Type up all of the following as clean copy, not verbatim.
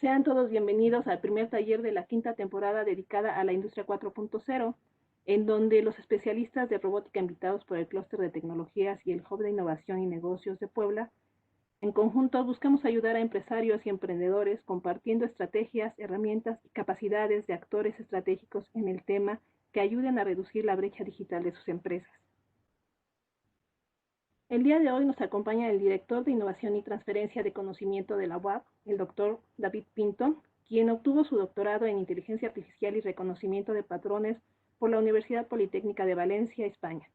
Sean todos bienvenidos al primer taller de la quinta temporada dedicada a la industria 4.0, en donde los especialistas de robótica invitados por el Clúster de Tecnologías y el Hub de Innovación y Negocios de Puebla, en conjunto buscamos ayudar a empresarios y emprendedores compartiendo estrategias, herramientas y capacidades de actores estratégicos en el tema que ayuden a reducir la brecha digital de sus empresas. El día de hoy nos acompaña el director de Innovación y Transferencia de Conocimiento de la UAP, el doctor David Pinto, quien obtuvo su doctorado en Inteligencia Artificial y Reconocimiento de Patrones por la Universidad Politécnica de Valencia, España.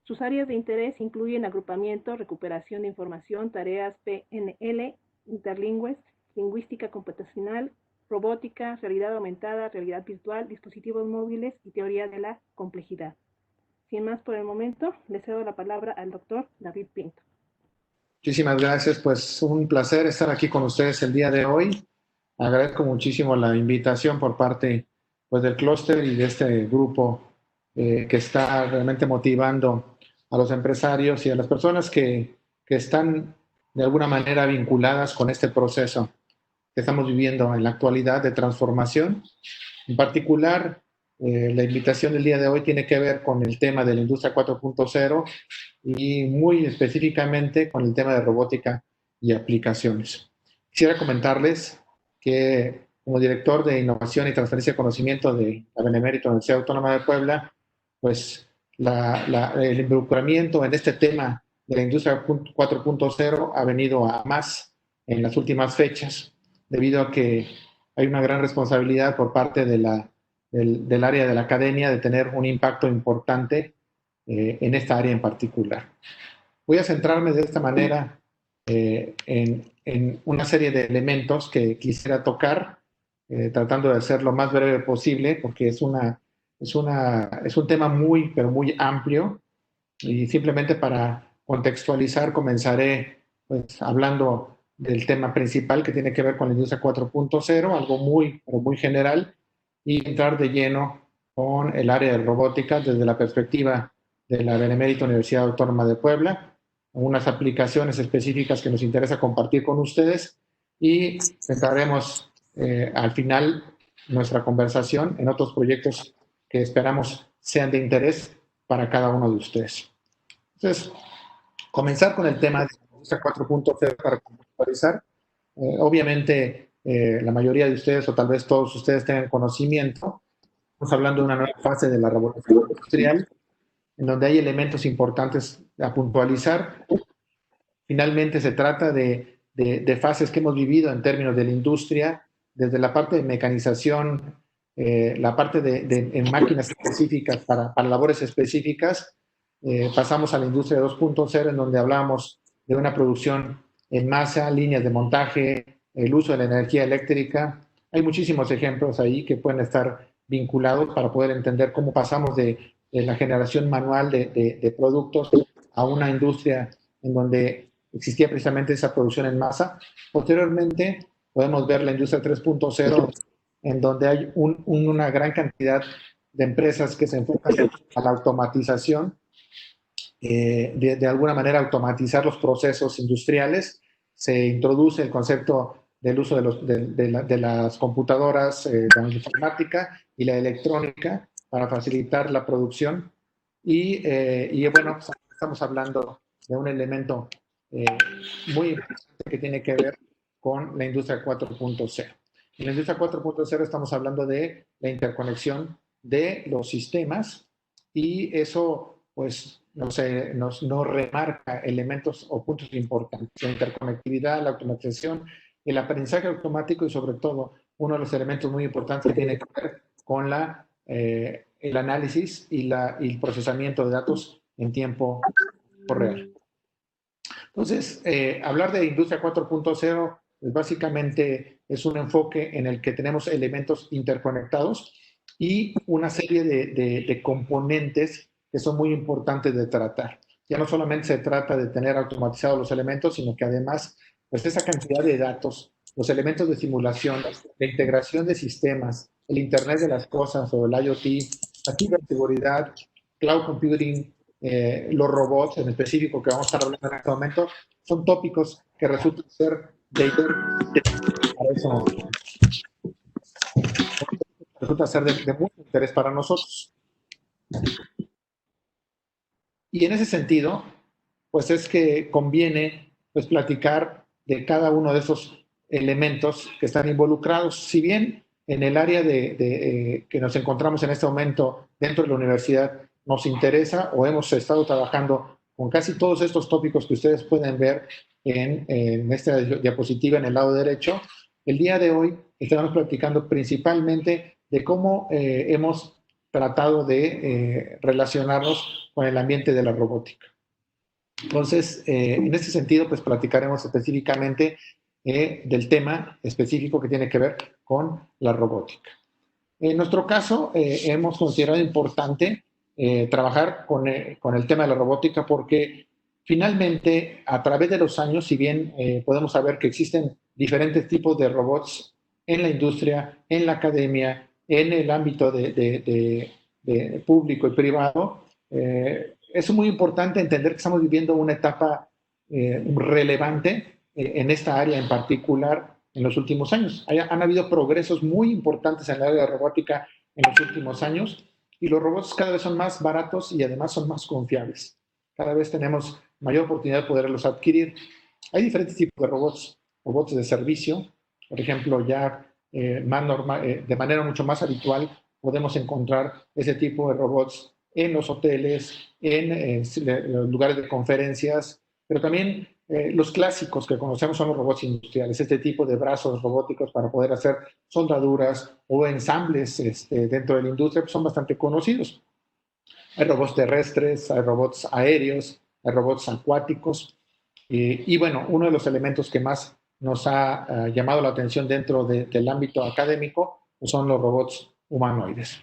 Sus áreas de interés incluyen agrupamiento, recuperación de información, tareas PNL, interlingües, lingüística computacional, robótica, realidad aumentada, realidad virtual, dispositivos móviles y teoría de la complejidad. Sin más por el momento, le cedo la palabra al doctor David Pinto. Muchísimas gracias, pues un placer estar aquí con ustedes el día de hoy. Agradezco muchísimo la invitación por parte del clúster y de este grupo que está realmente motivando a los empresarios y a las personas que están de alguna manera vinculadas con este proceso que estamos viviendo en la actualidad de transformación. En particular, la invitación del día de hoy tiene que ver con el tema de la industria 4.0 y muy específicamente con el tema de robótica y aplicaciones. Quisiera comentarles que como director de Innovación y Transferencia de Conocimiento de la Benemérita Universidad Autónoma de Puebla, pues el involucramiento en este tema de la industria 4.0 ha venido a más en las últimas fechas, debido a que hay una gran responsabilidad por parte del área de la academia de tener un impacto importante en esta área en particular. Voy a centrarme de esta manera en una serie de elementos que quisiera tocar, tratando de ser lo más breve posible, porque es un tema muy, pero muy amplio, y simplemente para contextualizar comenzaré pues, hablando del tema principal que tiene que ver con la industria 4.0, algo muy, pero muy general, y entrar de lleno con el área de robótica desde la perspectiva de la Benemérita Universidad Autónoma de Puebla, unas aplicaciones específicas que nos interesa compartir con ustedes y centraremos al final nuestra conversación en otros proyectos que esperamos sean de interés para cada uno de ustedes. Entonces, comenzar con el tema de la industria 4.0 para contextualizar. Obviamente, la mayoría de ustedes, o tal vez todos ustedes tengan conocimiento, estamos hablando de una nueva fase de la revolución industrial, en donde hay elementos importantes a puntualizar. Finalmente, se trata de fases que hemos vivido en términos de la industria, desde la parte de mecanización, la parte en máquinas específicas para labores específicas. Pasamos a la industria 2.0, en donde hablamos de una producción en masa, líneas de montaje, el uso de la energía eléctrica. Hay muchísimos ejemplos ahí que pueden estar vinculados para poder entender cómo pasamos de la generación manual de productos a una industria en donde existía precisamente esa producción en masa. Posteriormente podemos ver la industria 3.0, en donde hay una gran cantidad de empresas que se enfocan a la automatización, de alguna manera automatizar los procesos industriales. Se introduce el concepto del uso de las computadoras, la informática y la electrónica para facilitar la producción. Y bueno, estamos hablando de un elemento muy importante que tiene que ver con la industria 4.0. En la industria 4.0 estamos hablando de la interconexión de los sistemas, y eso pues nos remarca elementos o puntos importantes: la interconectividad, la automatización, el aprendizaje automático y sobre todo uno de los elementos muy importantes que tiene que ver con el análisis y el procesamiento de datos en tiempo real. Entonces, hablar de industria 4.0 pues básicamente es un enfoque en el que tenemos elementos interconectados y una serie de componentes que son muy importantes de tratar. Ya no solamente se trata de tener automatizados los elementos, sino que además, pues esa cantidad de datos, los elementos de simulación, la integración de sistemas, el Internet de las cosas o el IoT, la ciberseguridad, cloud computing, los robots en específico que vamos a estar hablando en este momento, son tópicos que resultan ser de para eso. resulta ser de mucho interés para nosotros. Y en ese sentido, pues es que conviene pues platicar de cada uno de esos elementos que están involucrados. Si bien en el área que nos encontramos en este momento dentro de la universidad nos interesa o hemos estado trabajando con casi todos estos tópicos que ustedes pueden ver en esta diapositiva en el lado derecho, el día de hoy estamos platicando principalmente de cómo hemos tratado de relacionarnos con el ambiente de la robótica. Entonces, en este sentido, pues platicaremos específicamente del tema específico que tiene que ver con la robótica. En nuestro caso, hemos considerado importante trabajar con el tema de la robótica porque finalmente, a través de los años, si bien podemos saber que existen diferentes tipos de robots en la industria, en la academia, en el ámbito de público y privado, es muy importante entender que estamos viviendo una etapa relevante en esta área en particular en los últimos años. Han habido progresos muy importantes en el área de robótica en los últimos años y los robots cada vez son más baratos y además son más confiables. Cada vez tenemos mayor oportunidad de poderlos adquirir. Hay diferentes tipos de robots, robots de servicio, por ejemplo, ya de manera mucho más habitual podemos encontrar ese tipo de robots en los hoteles, en los lugares de conferencias, pero también los clásicos que conocemos son los robots industriales, este tipo de brazos robóticos para poder hacer soldaduras o ensambles dentro de la industria, pues son bastante conocidos. Hay robots terrestres, hay robots aéreos, hay robots acuáticos. Y bueno, uno de los elementos que más nos ha llamado la atención dentro del ámbito académico pues son los robots humanoides.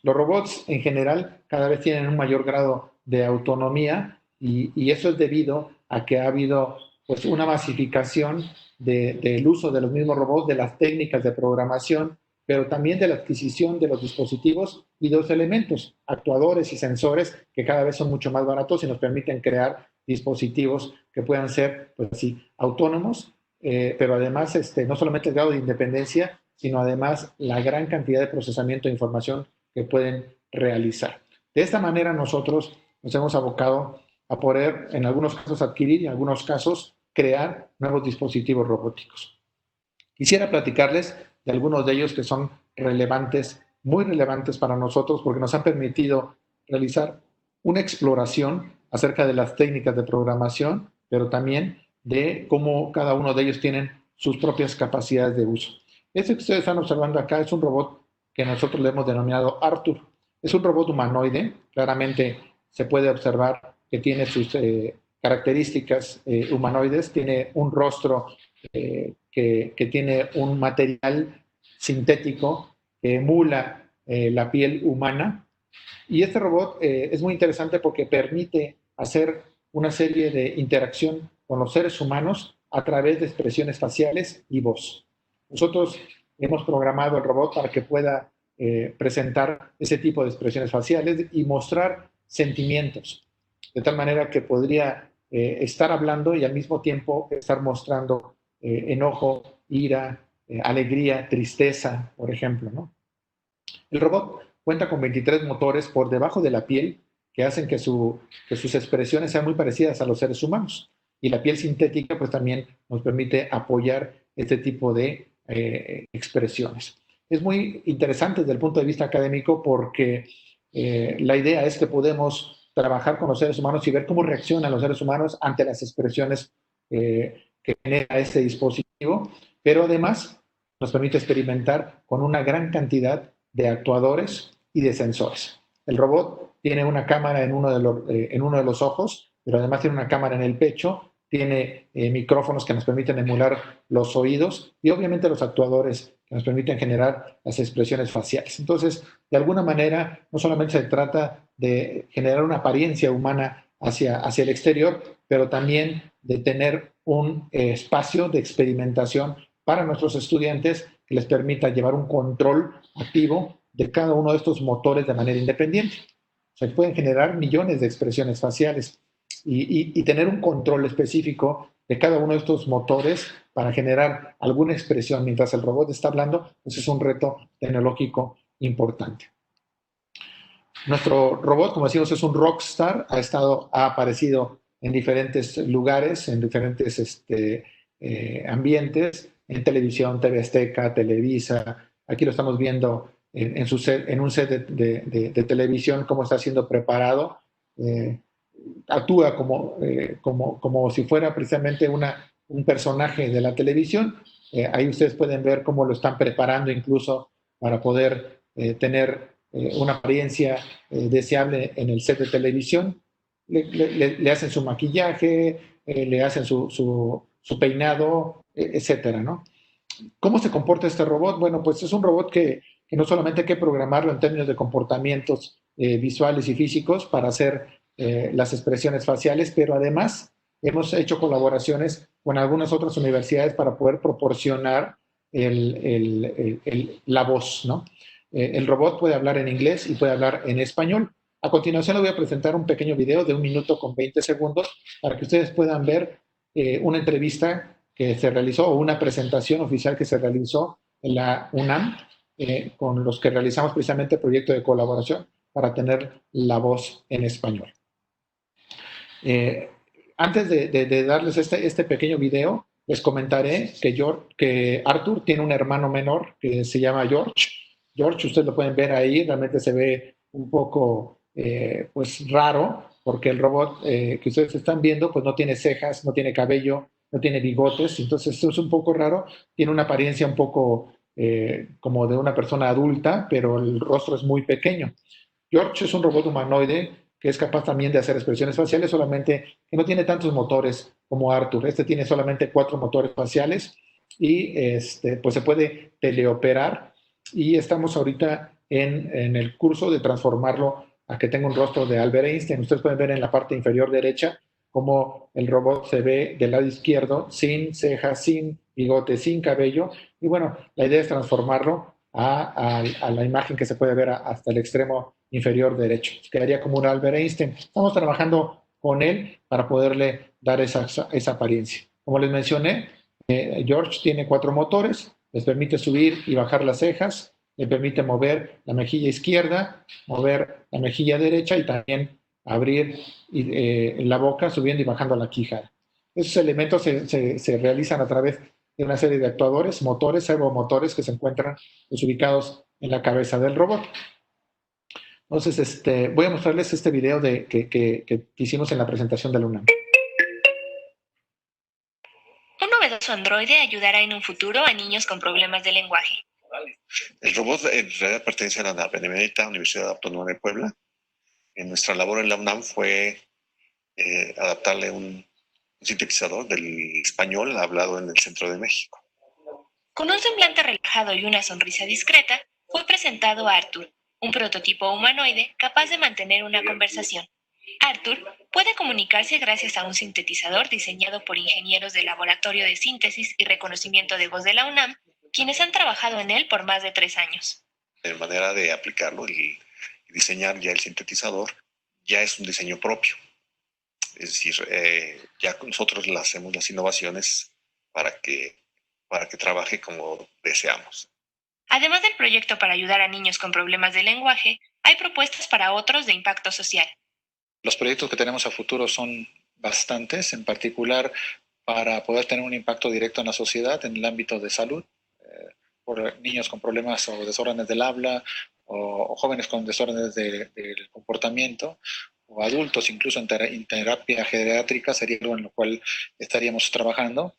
Los robots en general cada vez tienen un mayor grado de autonomía y eso es debido a que ha habido pues, una masificación del uso de los mismos robots, de las técnicas de programación, pero también de la adquisición de los dispositivos y de los elementos, actuadores y sensores que cada vez son mucho más baratos y nos permiten crear dispositivos que puedan ser pues, así, autónomos, pero además no solamente el grado de independencia, sino además la gran cantidad de procesamiento de información que pueden realizar. De esta manera nosotros nos hemos abocado a poder en algunos casos adquirir y en algunos casos crear nuevos dispositivos robóticos. Quisiera platicarles de algunos de ellos que son relevantes, muy relevantes para nosotros porque nos han permitido realizar una exploración acerca de las técnicas de programación, pero también de cómo cada uno de ellos tienen sus propias capacidades de uso. Este que ustedes están observando acá es un robot que nosotros le hemos denominado Arthur. Es un robot humanoide, claramente se puede observar que tiene sus características humanoides, tiene un rostro que tiene un material sintético que emula la piel humana. Y este robot es muy interesante porque permite hacer una serie de interacción con los seres humanos a través de expresiones faciales y voz. Nosotros hemos programado el robot para que pueda presentar ese tipo de expresiones faciales y mostrar sentimientos, de tal manera que podría estar hablando y al mismo tiempo estar mostrando enojo, ira, alegría, tristeza, por ejemplo, ¿no? El robot cuenta con 23 motores por debajo de la piel que hacen que sus expresiones sean muy parecidas a los seres humanos. Y la piel sintética pues también nos permite apoyar este tipo de expresiones. Es muy interesante desde el punto de vista académico porque la idea es que podemos trabajar con los seres humanos y ver cómo reaccionan los seres humanos ante las expresiones que genera este dispositivo, pero además nos permite experimentar con una gran cantidad de actuadores y de sensores. El robot tiene una cámara en uno de los ojos, pero además tiene una cámara en el pecho, tiene micrófonos que nos permiten emular los oídos y obviamente los actuadores que nos permiten generar las expresiones faciales. Entonces, de alguna manera, no solamente se trata de generar una apariencia humana hacia el exterior, pero también de tener un espacio de experimentación para nuestros estudiantes que les permita llevar un control activo de cada uno de estos motores de manera independiente. Se pueden generar millones de expresiones faciales y tener un control específico de cada uno de estos motores para generar alguna expresión mientras el robot está hablando, pues es un reto tecnológico importante. Nuestro robot, como decimos, es un rockstar, ha aparecido en diferentes lugares, en diferentes ambientes, en televisión, TV Azteca, Televisa. Aquí lo estamos viendo en un set de televisión, cómo está siendo preparado. Actúa como si fuera precisamente un personaje de la televisión. Ahí ustedes pueden ver cómo lo están preparando incluso para poder tener una apariencia deseable en el set de televisión. Le hacen su maquillaje, le hacen su peinado, etcétera, ¿no? ¿Cómo se comporta este robot? Bueno, pues es un robot que no solamente hay que programarlo en términos de comportamientos visuales y físicos para hacer las expresiones faciales, pero además hemos hecho colaboraciones con algunas otras universidades para poder proporcionar la voz, ¿no? El robot puede hablar en inglés y puede hablar en español. A continuación les voy a presentar un pequeño video de 1 minuto con 20 segundos para que ustedes puedan ver una entrevista que se realizó o una presentación oficial que se realizó en la UNAM con los que realizamos precisamente el proyecto de colaboración para tener la voz en español. Antes de darles este pequeño video, les comentaré que Arthur tiene un hermano menor que se llama George. George, ustedes lo pueden ver ahí, realmente se ve un poco pues raro, porque el robot que ustedes están viendo pues no tiene cejas, no tiene cabello, no tiene bigotes, entonces esto es un poco raro, tiene una apariencia un poco como de una persona adulta, pero el rostro es muy pequeño. George es un robot humanoide que es capaz también de hacer expresiones faciales, solamente que no tiene tantos motores como Arthur. Este tiene solamente 4 motores faciales y pues se puede teleoperar, y estamos ahorita en el curso de transformarlo a que tenga un rostro de Albert Einstein. Ustedes pueden ver en la parte inferior derecha cómo el robot se ve del lado izquierdo, sin cejas, sin bigote, sin cabello. Y bueno, la idea es transformarlo a la imagen que se puede ver hasta el extremo inferior derecho. Quedaría como un Albert Einstein. Estamos trabajando con él para poderle dar esa apariencia. Como les mencioné, George tiene 4 motores, les permite subir y bajar las cejas, le permite mover la mejilla izquierda, mover la mejilla derecha y también abrir la boca subiendo y bajando la quijada. Esos elementos se realizan a través de una serie de actuadores, motores, servomotores que se encuentran ubicados en la cabeza del robot. Entonces, voy a mostrarles este video que hicimos en la presentación de la UNAM. Un novedoso androide ayudará en un futuro a niños con problemas de lenguaje. El robot en realidad pertenece a la Benemérita Universidad Autónoma de Puebla. En nuestra labor en la UNAM fue adaptarle un sintetizador del español hablado en el centro de México. Con un semblante relajado y una sonrisa discreta, fue presentado a Arthur, un prototipo humanoide capaz de mantener una conversación. Arthur puede comunicarse gracias a un sintetizador diseñado por ingenieros del Laboratorio de Síntesis y Reconocimiento de Voz de la UNAM, quienes han trabajado en él por más de 3 años. La manera de aplicarlo y diseñar ya el sintetizador ya es un diseño propio. Es decir, ya nosotros le hacemos las innovaciones para que trabaje como deseamos. Además del proyecto para ayudar a niños con problemas de lenguaje, hay propuestas para otros de impacto social. Los proyectos que tenemos a futuro son bastantes, en particular para poder tener un impacto directo en la sociedad en el ámbito de salud, por niños con problemas o desórdenes del habla, o jóvenes con desórdenes del comportamiento, o adultos incluso en terapia geriátrica, sería algo en lo cual estaríamos trabajando.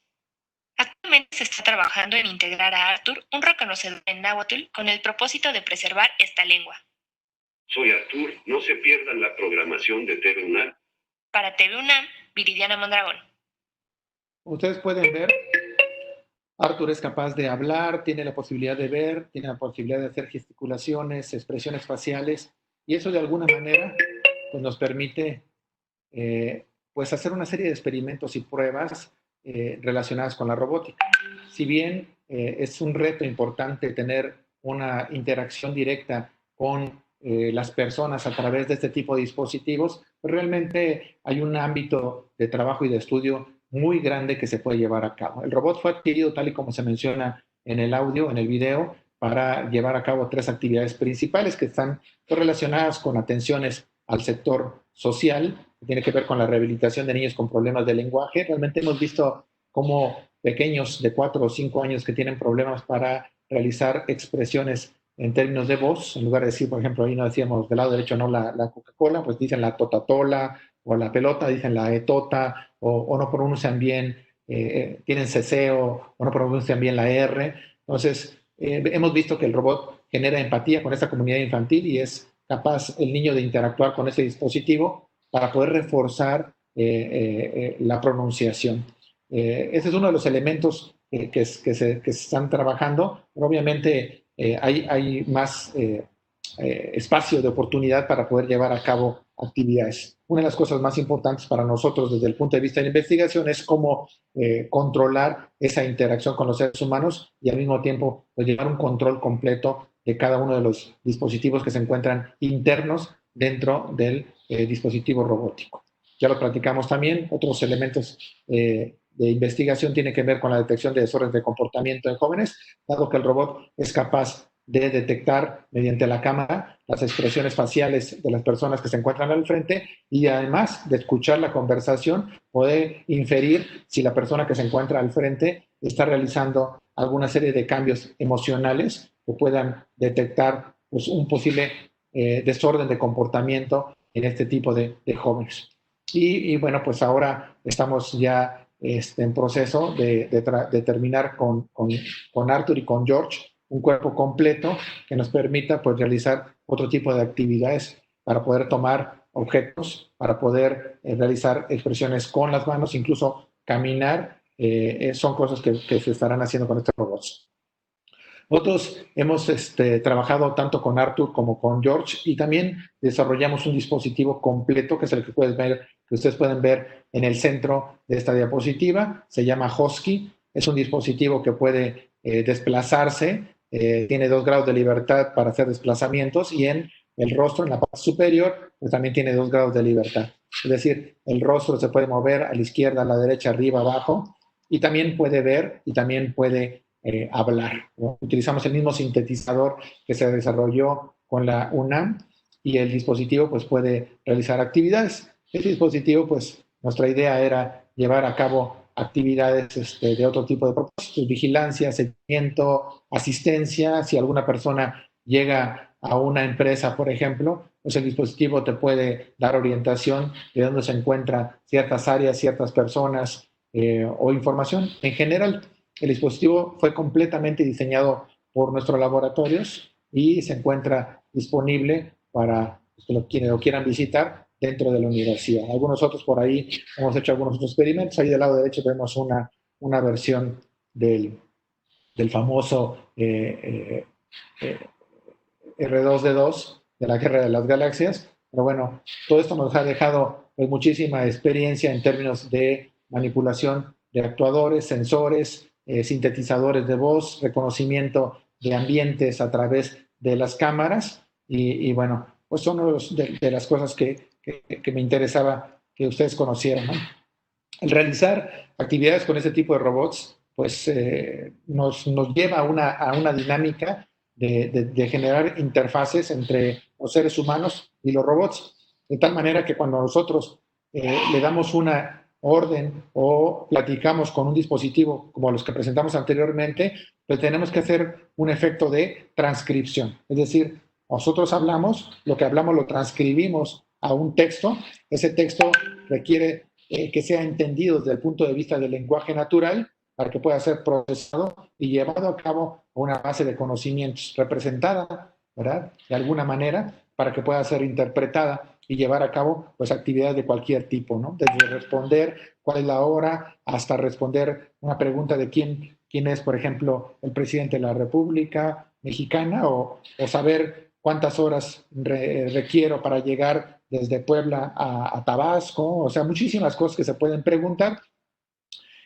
Actualmente se está trabajando en integrar a Arthur un reconocedor en náhuatl con el propósito de preservar esta lengua. Soy Artur, no se pierdan la programación de TV UNAM. Para TV UNAM, Viridiana Mondragón. Ustedes pueden ver, Arthur es capaz de hablar, tiene la posibilidad de ver, tiene la posibilidad de hacer gesticulaciones, expresiones faciales, y eso de alguna manera pues, nos permite pues hacer una serie de experimentos y pruebas relacionadas con la robótica. Si bien es un reto importante tener una interacción directa con las personas a través de este tipo de dispositivos, pues realmente hay un ámbito de trabajo y de estudio muy grande que se puede llevar a cabo. El robot fue adquirido tal y como se menciona en el audio, en el video, para llevar a cabo 3 actividades principales que están relacionadas con atenciones al sector social, que tiene que ver con la rehabilitación de niños con problemas de lenguaje. Realmente hemos visto cómo pequeños de 4 o 5 años que tienen problemas para realizar expresiones en términos de voz, en lugar de decir, por ejemplo, ahí no decíamos del lado derecho no la Coca-Cola, pues dicen la totatola, o la pelota, dicen la etota, o no pronuncian bien, tienen ceseo, o no pronuncian bien la R. Entonces, hemos visto que el robot genera empatía con esta comunidad infantil y es capaz el niño de interactuar con ese dispositivo para poder reforzar la pronunciación. Ese es uno de los elementos que se están trabajando, pero obviamente hay más espacio de oportunidad para poder llevar a cabo actividades. Una de las cosas más importantes para nosotros desde el punto de vista de la investigación es cómo controlar esa interacción con los seres humanos y al mismo tiempo pues, llevar un control completo de cada uno de los dispositivos que se encuentran internos dentro del dispositivo robótico. Ya lo platicamos también, otros elementos de investigación tienen que ver con la detección de desórdenes de comportamiento en jóvenes, dado que el robot es capaz de detectar mediante la cámara las expresiones faciales de las personas que se encuentran al frente y además de escuchar la conversación puede inferir si la persona que se encuentra al frente está realizando alguna serie de cambios emocionales que puedan detectar pues, un posible desorden de comportamiento en este tipo de jóvenes. Y bueno, pues ahora estamos ya en proceso de terminar con Arthur y con George un cuerpo completo que nos permita pues, realizar otro tipo de actividades para poder tomar objetos, para poder realizar expresiones con las manos, incluso caminar, son cosas que se estarán haciendo con estos robots. Nosotros hemos trabajado tanto con Arthur como con George y también desarrollamos un dispositivo completo que es el que ustedes pueden ver en el centro de esta diapositiva. Se llama Husky. Es un dispositivo que puede desplazarse, tiene 2 grados de libertad para hacer desplazamientos y en el rostro, en la parte superior, pues también tiene 2 grados de libertad. Es decir, el rostro se puede mover a la izquierda, a la derecha, arriba, abajo y también puede ver y también puede hablar, ¿no? Utilizamos el mismo sintetizador que se desarrolló con la UNAM y el dispositivo pues puede realizar actividades. Este dispositivo pues nuestra idea era llevar a cabo actividades de otro tipo de propósitos, vigilancia, seguimiento, asistencia. Si alguna persona llega a una empresa, por ejemplo, pues el dispositivo te puede dar orientación de dónde se encuentran ciertas áreas, ciertas personas o información. En general, el dispositivo fue completamente diseñado por nuestros laboratorios y se encuentra disponible para quienes lo quieran visitar dentro de la universidad. Algunos otros por ahí, hemos hecho algunos otros experimentos. Ahí del lado derecho tenemos una versión del famoso R2D2 de la Guerra de las Galaxias. Pero bueno, todo esto nos ha dejado pues, muchísima experiencia en términos de manipulación de actuadores, sensores, sintetizadores de voz, reconocimiento de ambientes a través de las cámaras y bueno, pues son de las cosas que me interesaba que ustedes conocieran, ¿no? El realizar actividades con ese tipo de robots pues nos lleva a una dinámica de generar interfaces entre los seres humanos y los robots, de tal manera que cuando nosotros le damos una orden o platicamos con un dispositivo como los que presentamos anteriormente, pues tenemos que hacer un efecto de transcripción. Es decir, nosotros hablamos, lo que hablamos lo transcribimos a un texto. Ese texto requiere que sea entendido desde el punto de vista del lenguaje natural para que pueda ser procesado y llevado a cabo a una base de conocimientos representada, ¿verdad? De alguna manera, para que pueda ser interpretada y llevar a cabo pues, actividades de cualquier tipo, ¿no? Desde responder cuál es la hora hasta responder una pregunta de quién es, por ejemplo, el presidente de la República Mexicana o saber cuántas horas requiero para llegar desde Puebla a Tabasco. O sea, muchísimas cosas que se pueden preguntar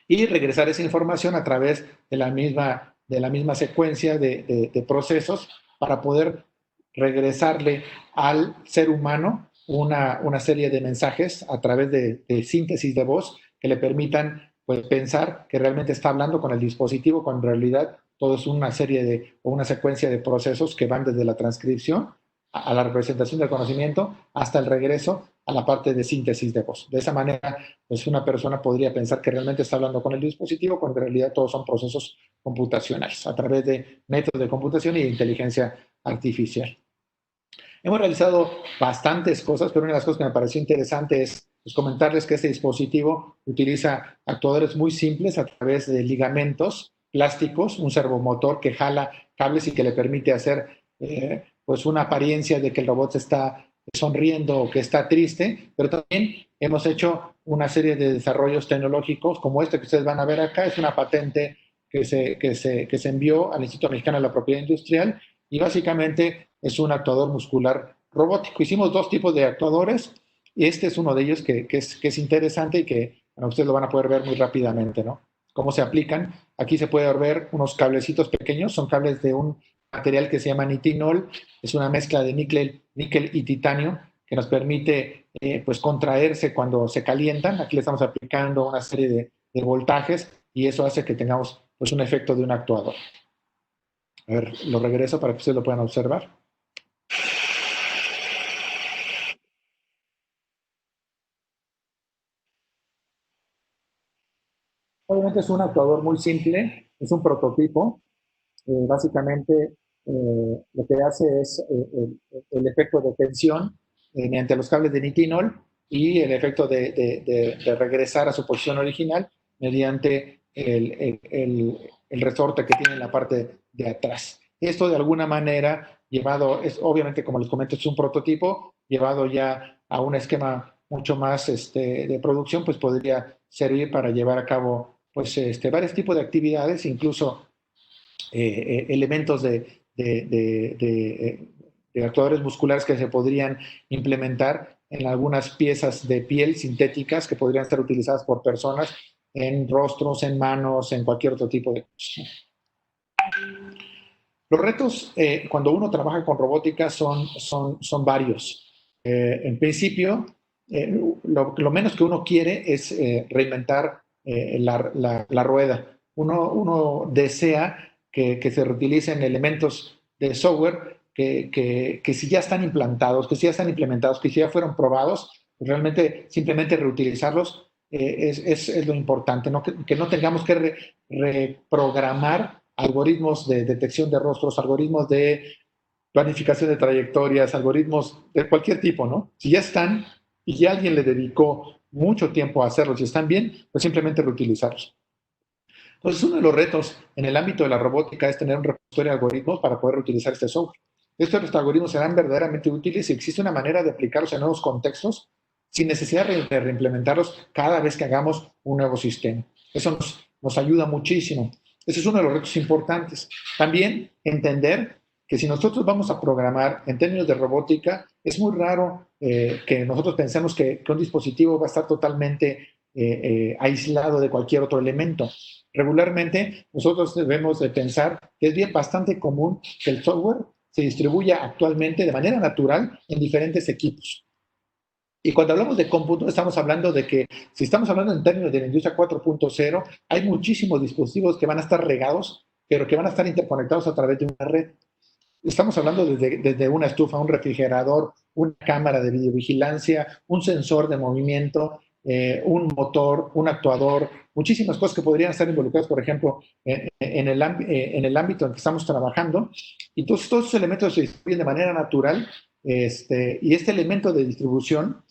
y regresar esa información a través de la misma secuencia de procesos para poder regresarle al ser humano una serie de mensajes a través de síntesis de voz que le permitan pues, pensar que realmente está hablando con el dispositivo, cuando en realidad todo es una serie o una secuencia de procesos que van desde la transcripción a la representación del conocimiento hasta el regreso a la parte de síntesis de voz. De esa manera, pues una persona podría pensar que realmente está hablando con el dispositivo, cuando en realidad todos son procesos computacionales a través de métodos de computación y de inteligencia artificial. Hemos realizado bastantes cosas, pero una de las cosas que me pareció interesante es comentarles que este dispositivo utiliza actuadores muy simples a través de ligamentos plásticos, un servomotor que jala cables y que le permite hacer pues una apariencia de que el robot está sonriendo o que está triste, pero también hemos hecho una serie de desarrollos tecnológicos como este que ustedes van a ver acá. Es una patente que se envió al Instituto Mexicano de la Propiedad Industrial y básicamente es un actuador muscular robótico. Hicimos dos tipos de actuadores y este es uno de ellos que es interesante y que bueno, ustedes lo van a poder ver muy rápidamente, ¿no? Cómo se aplican. Aquí se puede ver unos cablecitos pequeños, son cables de un material que se llama nitinol, es una mezcla de níquel y titanio que nos permite pues contraerse cuando se calientan. Aquí le estamos aplicando una serie de voltajes y eso hace que tengamos pues un efecto de un actuador. A ver, lo regreso para que ustedes lo puedan observar. Obviamente es un actuador muy simple, es un prototipo. Básicamente lo que hace es el efecto de tensión mediante los cables de nitinol y el efecto de regresar a su posición original mediante el resorte que tiene en la parte de atrás. Esto de alguna manera obviamente como les comento es un prototipo, llevado ya a un esquema mucho más de producción, pues podría servir para llevar a cabo pues varios tipos de actividades, incluso elementos de actuadores musculares que se podrían implementar en algunas piezas de piel sintéticas que podrían ser utilizadas por personas en rostros, en manos, en cualquier otro tipo de cosas. Los retos cuando uno trabaja con robótica son varios. En principio, lo menos que uno quiere es reinventar la rueda. Uno desea que se reutilicen elementos de software que si ya están implantados, que si ya están implementados, que si ya fueron probados, pues realmente simplemente reutilizarlos es lo importante, ¿no? Que no tengamos que reprogramar algoritmos de detección de rostros, algoritmos de planificación de trayectorias, algoritmos de cualquier tipo, ¿no? Si ya están y ya alguien le dedicó mucho tiempo a hacerlos y están bien, pues simplemente reutilizarlos. Entonces, uno de los retos en el ámbito de la robótica es tener un repositorio de algoritmos para poder reutilizar este software. Estos algoritmos serán verdaderamente útiles si existe una manera de aplicarlos en nuevos contextos sin necesidad de reimplementarlos cada vez que hagamos un nuevo sistema. Eso nos ayuda muchísimo. Ese es uno de los retos importantes. También entender que si nosotros vamos a programar en términos de robótica, es muy raro que nosotros pensemos que un dispositivo va a estar totalmente aislado de cualquier otro elemento. Regularmente, nosotros debemos de pensar que es bien bastante común que el software se distribuya actualmente de manera natural en diferentes equipos. Y cuando hablamos de cómputo, estamos hablando de que, si estamos hablando en términos de la industria 4.0, hay muchísimos dispositivos que van a estar regados, pero que van a estar interconectados a través de una red. Estamos hablando desde una estufa, un refrigerador, una cámara de videovigilancia, un sensor de movimiento, un motor, un actuador, muchísimas cosas que podrían estar involucradas, por ejemplo, en el ámbito en que estamos trabajando. Y todos esos elementos se distribuyen de manera natural y este elemento de distribución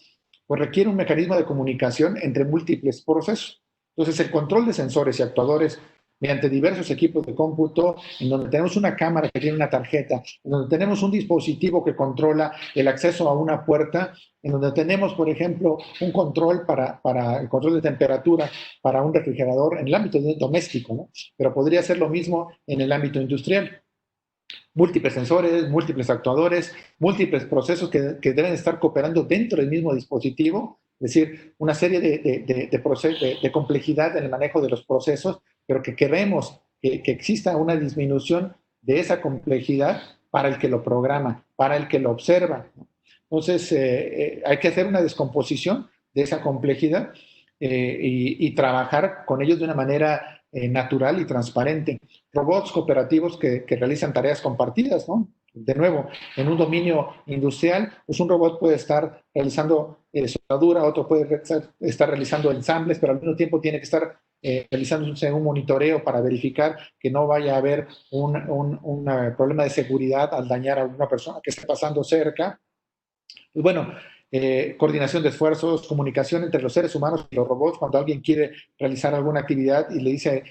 pues requiere un mecanismo de comunicación entre múltiples procesos. Entonces, el control de sensores y actuadores mediante diversos equipos de cómputo, en donde tenemos una cámara que tiene una tarjeta, en donde tenemos un dispositivo que controla el acceso a una puerta, en donde tenemos, por ejemplo, un control para el control de temperatura para un refrigerador en el ámbito doméstico, ¿no? Pero podría ser lo mismo en el ámbito industrial. Múltiples sensores, múltiples actuadores, múltiples procesos que deben estar cooperando dentro del mismo dispositivo, es decir, una serie de complejidad en el manejo de los procesos, pero que queremos que exista una disminución de esa complejidad para el que lo programa, para el que lo observa. Entonces, hay que hacer una descomposición de esa complejidad y trabajar con ellos de una manera natural y transparente. Robots cooperativos que realizan tareas compartidas, ¿no? De nuevo, en un dominio industrial, pues un robot puede estar realizando soldadura, otro puede estar realizando ensambles, pero al mismo tiempo tiene que estar realizándose un monitoreo para verificar que no vaya a haber un problema de seguridad al dañar a una persona que esté pasando cerca. Pues bueno, coordinación de esfuerzos, comunicación entre los seres humanos y los robots. Cuando alguien quiere realizar alguna actividad y le dice,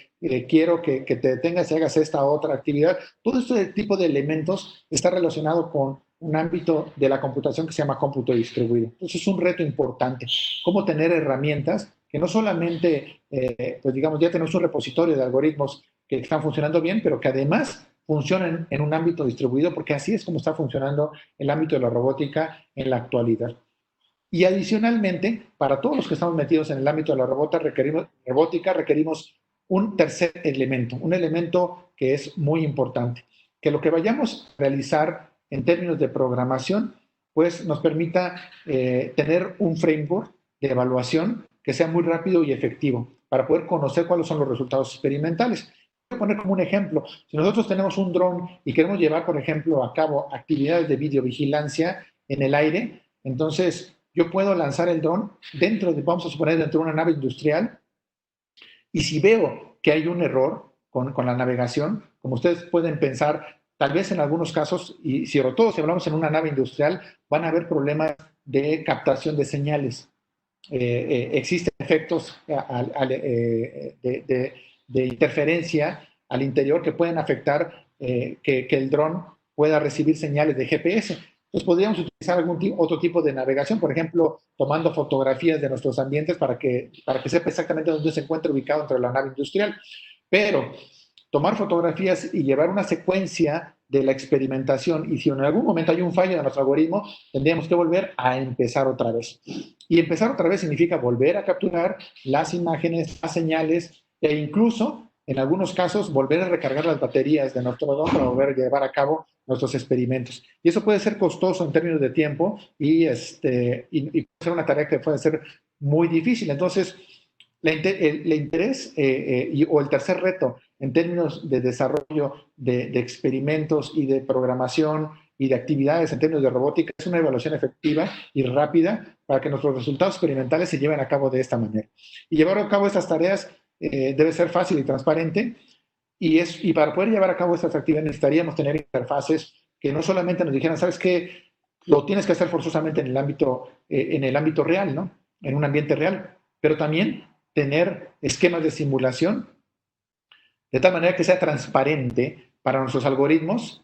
quiero que te detengas y hagas esta otra actividad, todo este tipo de elementos está relacionado con un ámbito de la computación que se llama cómputo distribuido. Entonces es un reto importante, cómo tener herramientas que no solamente, pues digamos, ya tenemos un repositorio de algoritmos que están funcionando bien, pero que además funcionen en un ámbito distribuido, porque así es como está funcionando el ámbito de la robótica en la actualidad. Y adicionalmente, para todos los que estamos metidos en el ámbito de la robótica, requerimos un tercer elemento, un elemento que es muy importante, que lo que vayamos a realizar en términos de programación, pues nos permita tener un framework de evaluación que sea muy rápido y efectivo para poder conocer cuáles son los resultados experimentales. Voy a poner como un ejemplo, si nosotros tenemos un dron y queremos llevar, por ejemplo, a cabo actividades de videovigilancia en el aire, entonces yo puedo lanzar el dron vamos a suponer, dentro de una nave industrial, y si veo que hay un error con la navegación, como ustedes pueden pensar, tal vez en algunos casos, y sobre todo si hablamos en una nave industrial, van a haber problemas de captación de señales. Existen efectos de interferencia al interior que pueden afectar que el dron pueda recibir señales de GPS. Entonces podríamos utilizar otro tipo de navegación, por ejemplo, tomando fotografías de nuestros ambientes para que sepa exactamente dónde se encuentra ubicado dentro de la nave industrial. Pero tomar fotografías y llevar una secuencia de la experimentación, y si en algún momento hay un fallo de nuestro algoritmo, tendríamos que volver a empezar otra vez. Y empezar otra vez significa volver a capturar las imágenes, las señales, e incluso, en algunos casos, volver a recargar las baterías de nuestro dron para volver a llevar a cabo nuestros experimentos. Y eso puede ser costoso en términos de tiempo y puede ser una tarea que puede ser muy difícil. Entonces, el interés o el tercer reto en términos de desarrollo de experimentos y de programación y de actividades en términos de robótica es una evaluación efectiva y rápida para que nuestros resultados experimentales se lleven a cabo de esta manera. Y llevar a cabo estas tareas debe ser fácil y transparente, y para poder llevar a cabo estas actividades necesitaríamos tener interfaces que no solamente nos dijeran, ¿sabes qué? Lo tienes que hacer forzosamente en el ámbito real, ¿no? En un ambiente real, pero también tener esquemas de simulación de tal manera que sea transparente para nuestros algoritmos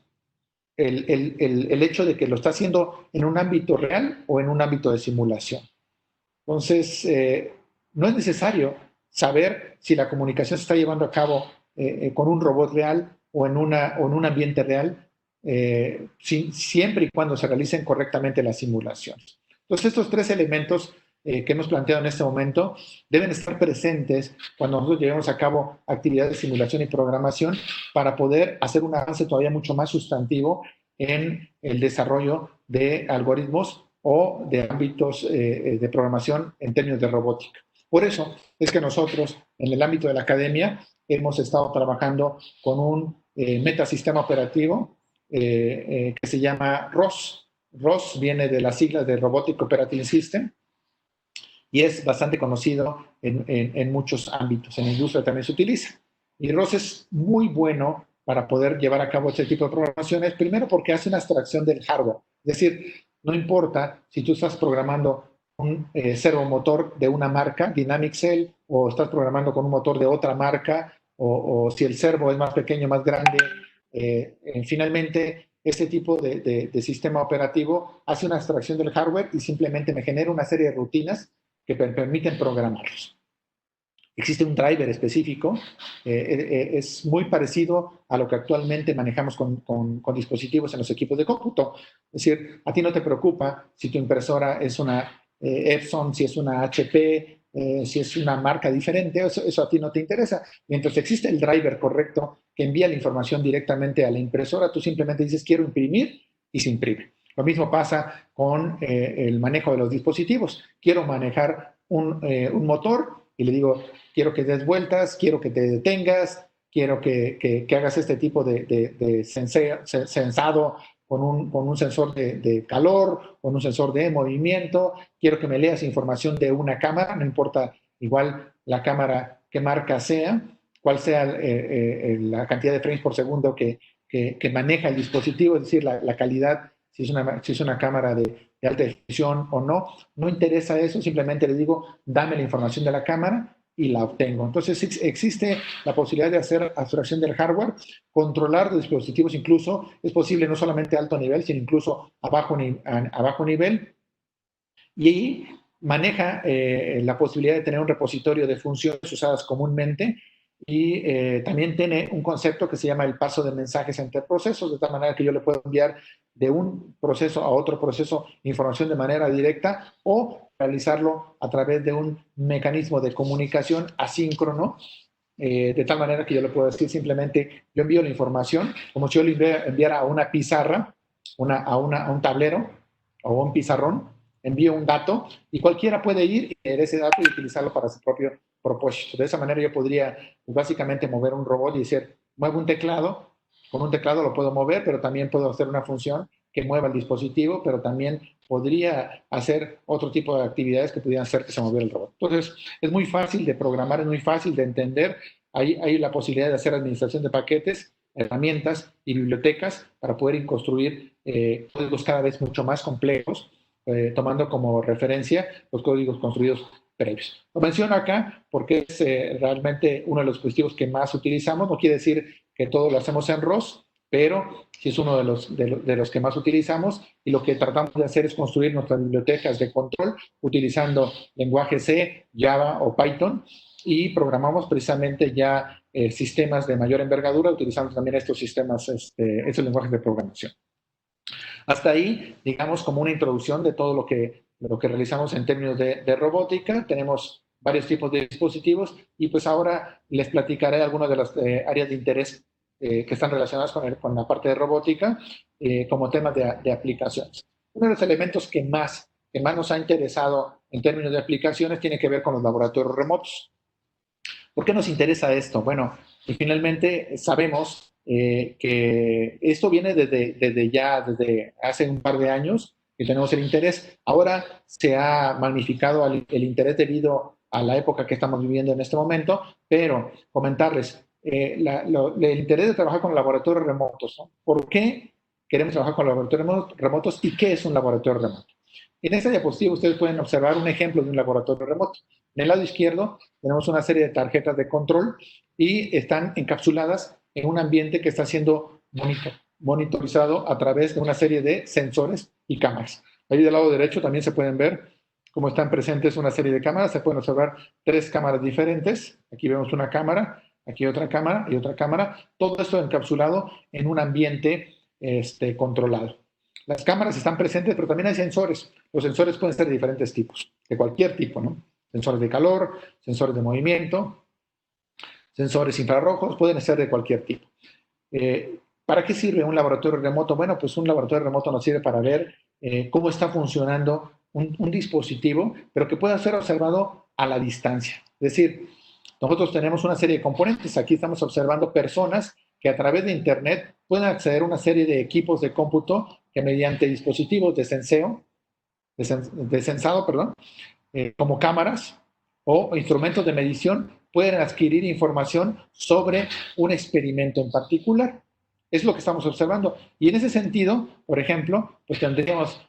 el hecho de que lo está haciendo en un ámbito real o en un ámbito de simulación. Entonces, no es necesario saber si la comunicación se está llevando a cabo con un robot real o en un ambiente real, siempre y cuando se realicen correctamente las simulaciones. Entonces, estos tres elementos que hemos planteado en este momento deben estar presentes cuando nosotros llevemos a cabo actividades de simulación y programación para poder hacer un avance todavía mucho más sustantivo en el desarrollo de algoritmos o de ámbitos de programación en términos de robótica. Por eso es que nosotros, en el ámbito de la academia, hemos estado trabajando con un metasistema operativo que se llama ROS. ROS viene de las siglas de Robotic Operating System y es bastante conocido en muchos ámbitos. En la industria también se utiliza. Y ROS es muy bueno para poder llevar a cabo este tipo de programaciones, primero porque hace una abstracción del hardware. Es decir, no importa si tú estás programando un servomotor de una marca, Dynamic Cell, o estás programando con un motor de otra marca, o si el servo es más pequeño, más grande. Finalmente, este tipo de sistema operativo hace una abstracción del hardware y simplemente me genera una serie de rutinas que permiten programarlos. Existe un driver específico, es muy parecido a lo que actualmente manejamos con dispositivos en los equipos de cómputo. Es decir, a ti no te preocupa si tu impresora es una Epson, si es una HP, si es una marca diferente, eso a ti no te interesa. Mientras existe el driver correcto que envía la información directamente a la impresora, tú simplemente dices quiero imprimir y se imprime. Lo mismo pasa con el manejo de los dispositivos. Quiero manejar un motor, y le digo, quiero que des vueltas, quiero que te detengas, quiero que hagas este tipo de sensado con un sensor de calor, con un sensor de movimiento, quiero que me leas información de una cámara, no importa igual la cámara qué marca sea, cuál sea la cantidad de frames por segundo que maneja el dispositivo, es decir, la calidad, si es una cámara de alta definición o no. No interesa eso, simplemente le digo, dame la información de la cámara y la obtengo. Entonces existe la posibilidad de hacer abstracción del hardware, controlar los dispositivos incluso, es posible no solamente a alto nivel, sino incluso a bajo nivel, y maneja la posibilidad de tener un repositorio de funciones usadas comúnmente, y también tiene un concepto que se llama el paso de mensajes entre procesos, de tal manera que yo le puedo enviar de un proceso a otro proceso información de manera directa o realizarlo a través de un mecanismo de comunicación asíncrono, de tal manera que yo le puedo decir simplemente, yo envío la información como si yo le enviara a una pizarra, a un tablero o a un pizarrón, envío un dato y cualquiera puede ir y leer ese dato y utilizarlo para su propio propósito. De esa manera yo podría básicamente mover un robot y decir, mueve un teclado, con un teclado lo puedo mover, pero también puedo hacer una función que mueva el dispositivo, pero también podría hacer otro tipo de actividades que pudieran hacer que se moviera el robot. Entonces, es muy fácil de programar, es muy fácil de entender. Hay la posibilidad de hacer administración de paquetes, herramientas y bibliotecas para poder construir códigos cada vez mucho más complejos, tomando como referencia los códigos construidos previos. Lo menciono acá porque es realmente uno de los dispositivos que más utilizamos. No quiere decir que todo lo hacemos en ROS, pero sí es uno de los que más utilizamos, y lo que tratamos de hacer es construir nuestras bibliotecas de control utilizando lenguaje C, Java o Python, y programamos precisamente ya sistemas de mayor envergadura utilizando también estos sistemas, estos lenguajes de programación. Hasta ahí, digamos, como una introducción de todo lo que realizamos en términos de robótica. Tenemos varios tipos de dispositivos y pues ahora les platicaré algunas de las áreas de interés que están relacionadas con la parte de robótica como temas de aplicaciones. Uno de los elementos que más nos ha interesado en términos de aplicaciones tiene que ver con los laboratorios remotos. ¿Por qué nos interesa esto? Bueno, y finalmente sabemos que esto viene desde hace un par de años que tenemos el interés. Ahora se ha magnificado el interés debido a la época que estamos viviendo en este momento, pero comentarles el interés de trabajar con laboratorios remotos, ¿no? ¿Por qué queremos trabajar con laboratorios remotos y qué es un laboratorio remoto? En esta diapositiva ustedes pueden observar un ejemplo de un laboratorio remoto. En el lado izquierdo tenemos una serie de tarjetas de control y están encapsuladas en un ambiente que está siendo monitorizado a través de una serie de sensores y cámaras. Ahí del lado derecho también se pueden ver cómo están presentes una serie de cámaras. Se pueden observar 3 cámaras diferentes. Aquí vemos una cámara, aquí otra cámara y otra cámara. Todo esto encapsulado en un ambiente controlado. Las cámaras están presentes, pero también hay sensores. Los sensores pueden ser de diferentes tipos, de cualquier tipo, ¿no? Sensores de calor, sensores de movimiento, sensores infrarrojos, pueden ser de cualquier tipo. ¿Para qué sirve un laboratorio remoto? Bueno, pues un laboratorio remoto nos sirve para ver cómo está funcionando un dispositivo, pero que pueda ser observado a la distancia. Es decir, nosotros tenemos una serie de componentes. Aquí estamos observando personas que a través de Internet pueden acceder a una serie de equipos de cómputo que mediante dispositivos de sensado, como cámaras o instrumentos de medición, pueden adquirir información sobre un experimento en particular. Es lo que estamos observando. Y en ese sentido, por ejemplo, pues tendríamos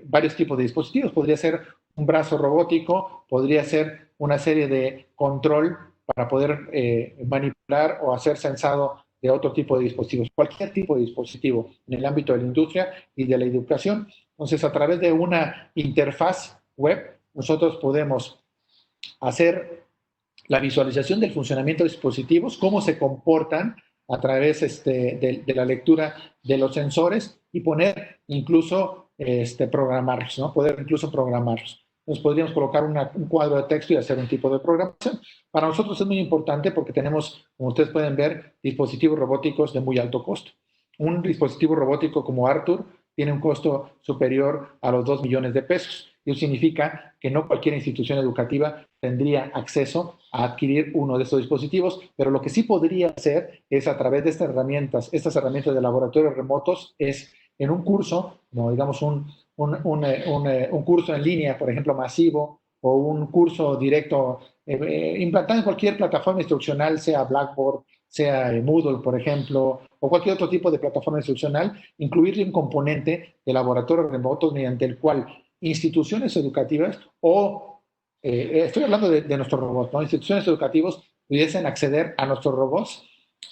varios tipos de dispositivos. Podría ser un brazo robótico, podría ser una serie de control para poder manipular o hacer sensado de otro tipo de dispositivos, cualquier tipo de dispositivo en el ámbito de la industria y de la educación. Entonces, a través de una interfaz web, nosotros podemos hacer la visualización del funcionamiento de dispositivos, cómo se comportan a través de la lectura de los sensores y poner incluso programarlos, ¿no? Poder incluso programarlos. Entonces podríamos colocar un cuadro de texto y hacer un tipo de programación. Para nosotros es muy importante porque tenemos, como ustedes pueden ver, dispositivos robóticos de muy alto costo. Un dispositivo robótico como Arthur tiene un costo superior a los 2 millones de pesos. y eso significa que no cualquier institución educativa tendría acceso a adquirir uno de estos dispositivos, pero lo que sí podría hacer es a través de estas herramientas de laboratorios remotos, es en un curso, como digamos un curso en línea, por ejemplo, masivo, o un curso directo implantado en cualquier plataforma instruccional, sea Blackboard, sea Moodle, por ejemplo, o cualquier otro tipo de plataforma instruccional, incluirle un componente de laboratorios remotos mediante el cual instituciones educativas o, estoy hablando de nuestros robots, ¿no? Instituciones educativas pudiesen acceder a nuestros robots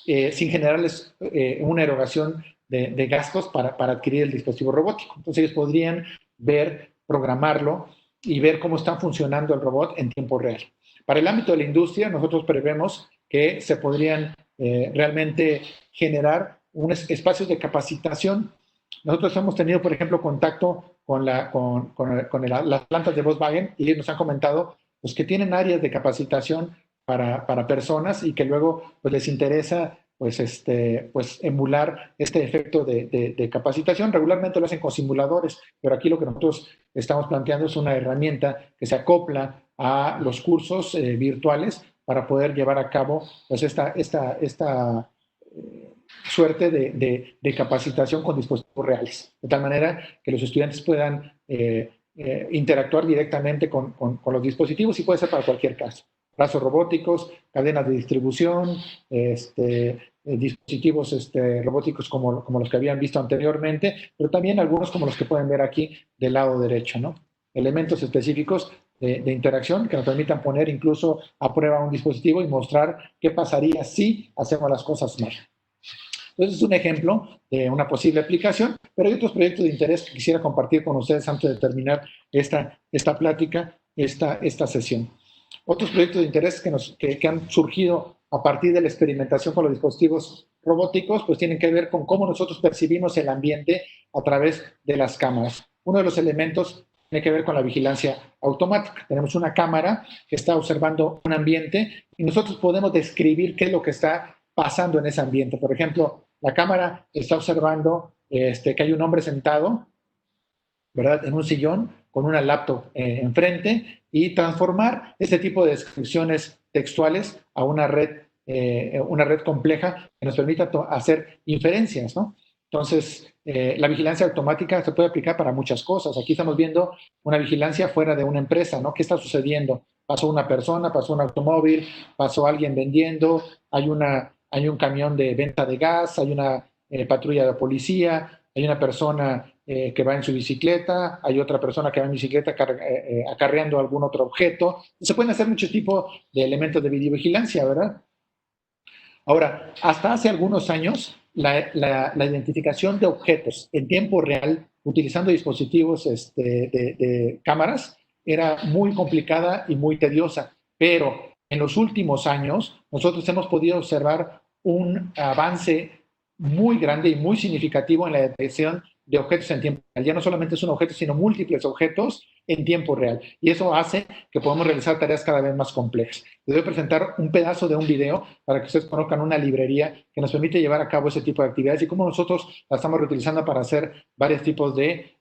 sin generarles una erogación de gastos para adquirir el dispositivo robótico. Entonces ellos podrían ver, programarlo y ver cómo está funcionando el robot en tiempo real. Para el ámbito de la industria, nosotros prevemos que se podrían realmente generar unos espacios de capacitación. Nosotros hemos tenido, por ejemplo, contacto con las plantas de Volkswagen y ellos nos han comentado pues, que tienen áreas de capacitación para personas y que luego pues, les interesa pues emular este efecto de capacitación. Regularmente lo hacen con simuladores, pero aquí lo que nosotros estamos planteando es una herramienta que se acopla a los cursos virtuales para poder llevar a cabo pues, esta suerte de capacitación con dispositivos reales, de tal manera que los estudiantes puedan interactuar directamente con los dispositivos y puede ser para cualquier caso. Brazos robóticos, cadenas de distribución, dispositivos robóticos como los que habían visto anteriormente, pero también algunos como los que pueden ver aquí del lado derecho, ¿no? Elementos específicos de interacción que nos permitan poner incluso a prueba un dispositivo y mostrar qué pasaría si hacemos las cosas mal. Entonces es un ejemplo de una posible aplicación, pero hay otros proyectos de interés que quisiera compartir con ustedes antes de terminar esta plática, esta sesión. Otros proyectos de interés que han surgido a partir de la experimentación con los dispositivos robóticos, pues tienen que ver con cómo nosotros percibimos el ambiente a través de las cámaras. Uno de los elementos tiene que ver con la vigilancia automática. Tenemos una cámara que está observando un ambiente y nosotros podemos describir qué es lo que está pasando en ese ambiente. Por ejemplo, la cámara está observando que hay un hombre sentado, ¿verdad?, en un sillón con una laptop enfrente y transformar ese tipo de descripciones textuales a una red compleja que nos permita hacer inferencias, ¿no? Entonces, la vigilancia automática se puede aplicar para muchas cosas. Aquí estamos viendo una vigilancia fuera de una empresa, ¿no? ¿Qué está sucediendo? Pasó una persona, pasó un automóvil, pasó alguien vendiendo, hay un camión de venta de gas, hay una patrulla de policía, hay una persona que va en su bicicleta, hay otra persona que va en bicicleta acarreando algún otro objeto. Se pueden hacer muchos tipos de elementos de videovigilancia, ¿verdad? Ahora, hasta hace algunos años, la identificación de objetos en tiempo real, utilizando dispositivos de cámaras, era muy complicada y muy tediosa, pero en los últimos años nosotros hemos podido observar un avance muy grande y muy significativo en la detección de objetos en tiempo real. Ya no solamente es un objeto, sino múltiples objetos en tiempo real. Y eso hace que podamos realizar tareas cada vez más complejas. Les voy a presentar un pedazo de un video para que ustedes conozcan una librería que nos permite llevar a cabo ese tipo de actividades y cómo nosotros la estamos reutilizando para hacer varios tipos de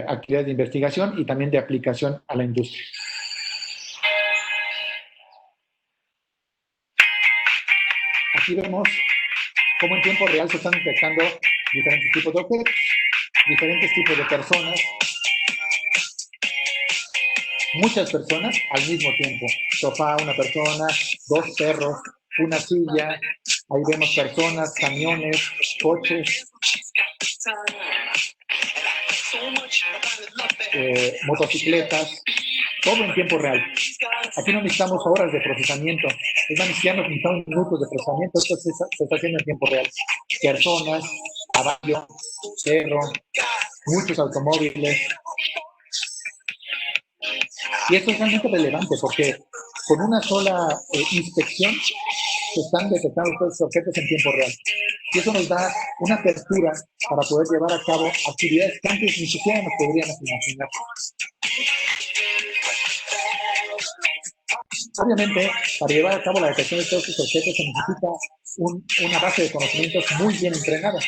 actividades de investigación y también de aplicación a la industria. Aquí vemos cómo en tiempo real se están detectando diferentes tipos de objetos, diferentes tipos de personas, muchas personas al mismo tiempo. Sofá, una persona, dos perros, una silla, ahí vemos personas, camiones, coches, motocicletas, todo en tiempo real. Aquí no necesitamos horas de procesamiento, es más, ya no necesitamos minutos de procesamiento, esto se está haciendo en tiempo real. Personas, caballo, perro, muchos automóviles. Y esto es realmente relevante porque con una sola inspección se están detectando estos objetos en tiempo real. Y eso nos da una apertura para poder llevar a cabo actividades que antes ni siquiera nos podríamos imaginar. Obviamente, para llevar a cabo la detección de todos estos objetos se necesita una base de conocimientos muy bien entrenada.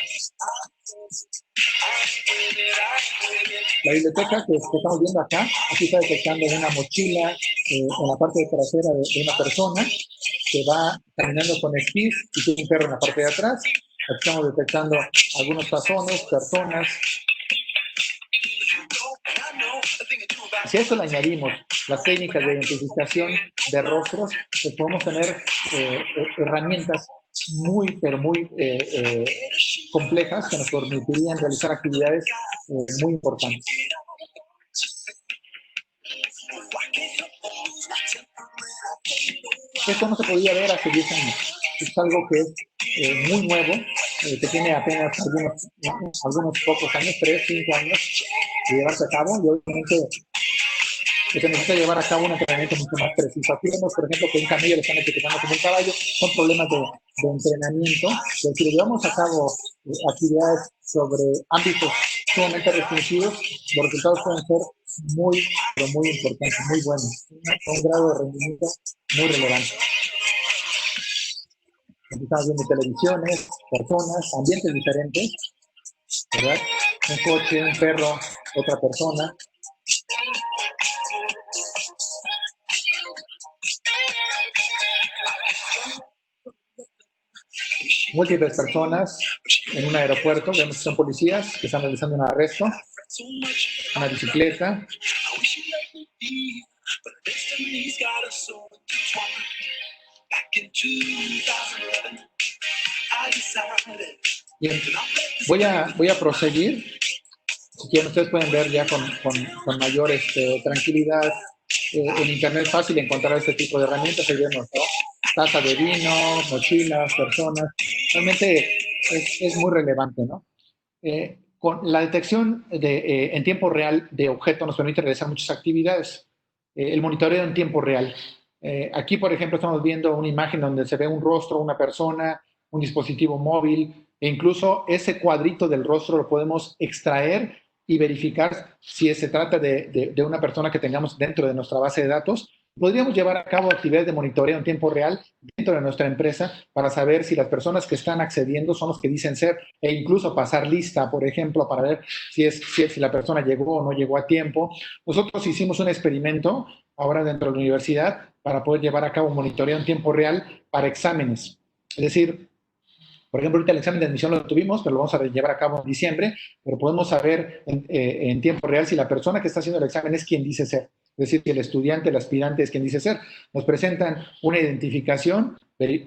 La biblioteca que estamos viendo acá, aquí está detectando una mochila en la parte trasera de una persona que va caminando con esquís y tiene un perro en la parte de atrás. Aquí estamos detectando algunos tazones, personas. Si a eso le añadimos las técnicas de identificación de rostros, pues podemos tener herramientas muy, pero muy complejas que nos permitirían realizar actividades muy importantes. Esto no se podía ver hace 10 años. Es algo que es muy nuevo, que tiene apenas algunos pocos años, 3, 5 años, de llevarse a cabo, y obviamente que se necesita llevar a cabo un entrenamiento mucho más preciso. Aquí vemos, por ejemplo, que un camello le están etiquetando como un caballo, son problemas de entrenamiento, pero si le llevamos a cabo actividades sobre ámbitos sumamente restringidos, los resultados pueden ser muy, pero muy importantes, muy buenos, con un grado de rendimiento muy relevante. Estamos viendo televisiones, personas, ambientes diferentes, ¿verdad? Un coche, un perro, otra persona. Múltiples personas en un aeropuerto, vemos que son policías que están realizando un arresto, una bicicleta. Bien, voy a proseguir. Si quieren, ustedes pueden ver ya con mayor tranquilidad. En internet es fácil encontrar este tipo de herramientas. Ahí vemos, ¿no? Taza de vino, mochilas, personas. Realmente es muy relevante, ¿no? Con la detección en tiempo real de objetos nos permite realizar muchas actividades. El monitoreo en tiempo real. Aquí, por ejemplo, estamos viendo una imagen donde se ve un rostro, una persona, un dispositivo móvil, e incluso ese cuadrito del rostro lo podemos extraer y verificar si se trata de una persona que tengamos dentro de nuestra base de datos. Podríamos llevar a cabo actividades de monitoreo en tiempo real dentro de nuestra empresa para saber si las personas que están accediendo son los que dicen ser, e incluso pasar lista, por ejemplo, para ver si la persona llegó o no llegó a tiempo. Nosotros hicimos un experimento ahora dentro de la universidad para poder llevar a cabo un monitoreo en tiempo real para exámenes. Es decir, por ejemplo, ahorita el examen de admisión lo tuvimos, pero lo vamos a llevar a cabo en diciembre, pero podemos saber en tiempo real si la persona que está haciendo el examen es quien dice ser. Es decir, si el estudiante, el aspirante es quien dice ser. Nos presentan una identificación,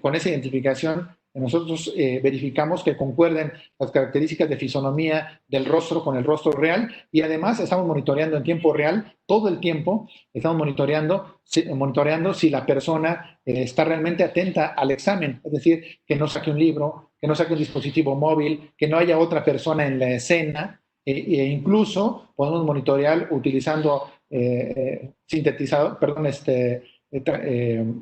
con esa identificación nosotros verificamos que concuerden las características de fisonomía del rostro con el rostro real, y además estamos monitoreando en tiempo real, todo el tiempo estamos monitoreando si la persona está realmente atenta al examen, es decir, que no saque un libro, que no saque un dispositivo móvil, que no haya otra persona en la escena, e incluso podemos monitorear utilizando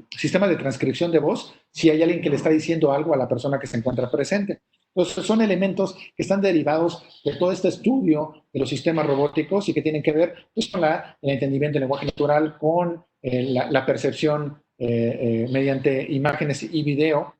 sistemas de transcripción de voz si hay alguien que le está diciendo algo a la persona que se encuentra presente. Entonces, son elementos que están derivados de todo este estudio de los sistemas robóticos y que tienen que ver pues, con el entendimiento del lenguaje natural, con la percepción mediante imágenes y video.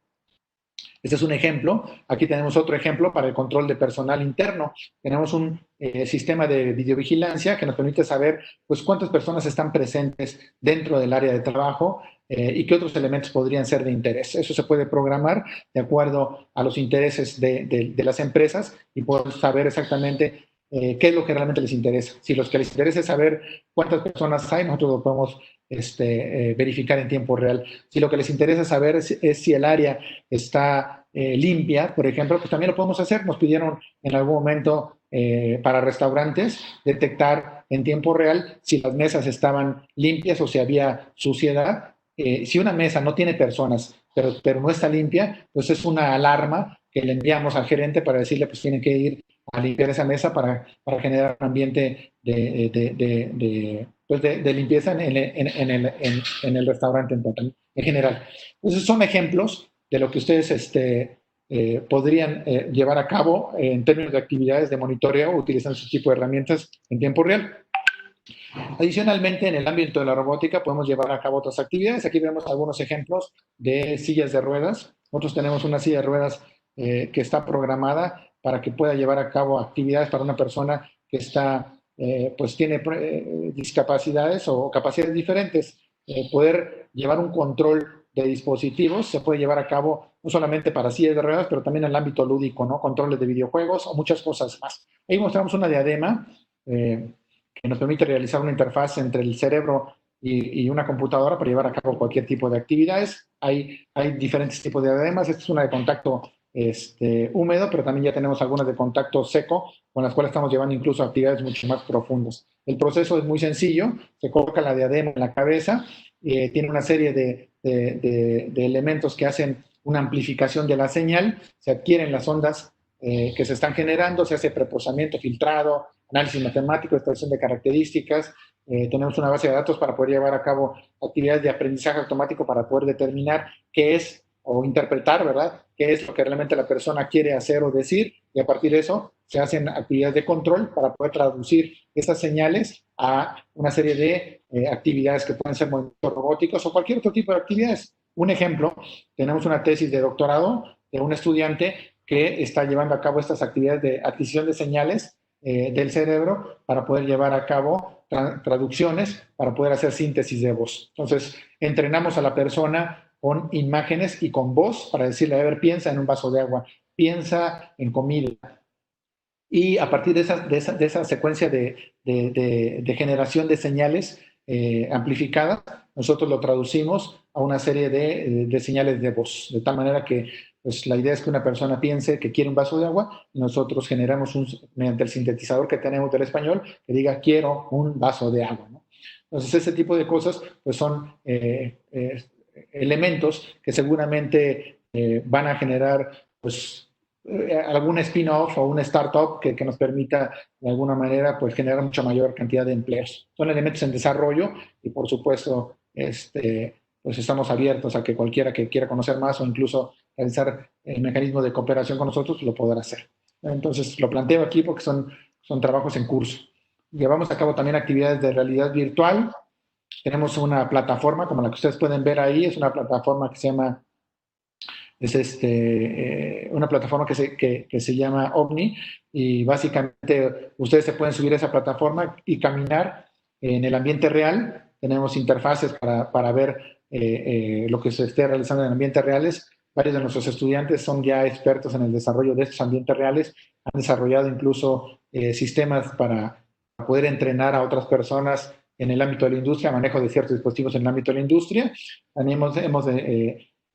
Este es un ejemplo. Aquí tenemos otro ejemplo para el control de personal interno. Tenemos un sistema de videovigilancia que nos permite saber pues, cuántas personas están presentes dentro del área de trabajo y qué otros elementos podrían ser de interés. Eso se puede programar de acuerdo a los intereses de las empresas y poder saber exactamente qué es lo que realmente les interesa. Si los que les interesa es saber cuántas personas hay, nosotros lo podemos verificar en tiempo real. Si lo que les interesa saber es si el área está limpia, por ejemplo, pues también lo podemos hacer. Nos pidieron en algún momento para restaurantes detectar en tiempo real si las mesas estaban limpias o si había suciedad. Si una mesa no tiene personas, pero no está limpia, pues es una alarma que le enviamos al gerente para decirle pues tienen que ir a limpiar esa mesa para generar un ambiente de limpieza en el restaurante en general. Entonces son ejemplos de lo que ustedes podrían llevar a cabo en términos de actividades de monitoreo utilizando este tipo de herramientas en tiempo real. Adicionalmente, en el ámbito de la robótica podemos llevar a cabo otras actividades. Aquí vemos algunos ejemplos de sillas de ruedas. Nosotros tenemos una silla de ruedas que está programada para que pueda llevar a cabo actividades para una persona que está, pues tiene discapacidades o capacidades diferentes. Poder llevar un control de dispositivos se puede llevar a cabo no solamente para sillas de ruedas, pero también en el ámbito lúdico, ¿no? Controles de videojuegos o muchas cosas más. Ahí mostramos una diadema que nos permite realizar una interfaz entre el cerebro y una computadora para llevar a cabo cualquier tipo de actividades. Hay diferentes tipos de diademas. Esta es una de contacto húmedo, pero también ya tenemos algunas de contacto seco, con las cuales estamos llevando incluso actividades mucho más profundas. El proceso es muy sencillo. Se coloca la diadema en la cabeza, tiene una serie de elementos que hacen una amplificación de la señal, se adquieren las ondas que se están generando, se hace preprocesamiento, filtrado, análisis matemático, extracción de características, tenemos una base de datos para poder llevar a cabo actividades de aprendizaje automático para poder determinar qué es, o interpretar, ¿verdad?, qué es lo que realmente la persona quiere hacer o decir, y a partir de eso se hacen actividades de control para poder traducir esas señales a una serie de actividades que pueden ser movimientos robóticos o cualquier otro tipo de actividades. Un ejemplo, tenemos una tesis de doctorado de un estudiante que está llevando a cabo estas actividades de adquisición de señales del cerebro para poder llevar a cabo traducciones, para poder hacer síntesis de voz. Entonces, entrenamos a la persona con imágenes y con voz para decirle, a ver, piensa en un vaso de agua, piensa en comida. Y a partir de esa secuencia de generación de señales amplificadas, nosotros lo traducimos a una serie de señales de voz, de tal manera que pues, la idea es que una persona piense que quiere un vaso de agua y nosotros generamos mediante el sintetizador que tenemos del español, que diga quiero un vaso de agua, ¿no? Entonces ese tipo de cosas pues son elementos que seguramente van a generar pues algún spin-off o una startup que nos permita de alguna manera pues generar mucha mayor cantidad de empleos. Son elementos en desarrollo y por supuesto pues estamos abiertos a que cualquiera que quiera conocer más o incluso realizar el mecanismo de cooperación con nosotros lo podrá hacer. Entonces lo planteo aquí porque son trabajos en curso. Llevamos a cabo también actividades de realidad virtual. Tenemos una plataforma como la que ustedes pueden ver ahí, es una plataforma que se llama una plataforma que se llama Omni y básicamente ustedes se pueden subir a esa plataforma y caminar en el ambiente real. Tenemos interfaces para ver lo que se esté realizando en ambientes reales. Varios de nuestros estudiantes son ya expertos en el desarrollo de estos ambientes reales, han desarrollado incluso sistemas para poder entrenar a otras personas en el ámbito de la industria, manejo de ciertos dispositivos en el ámbito de la industria. También hemos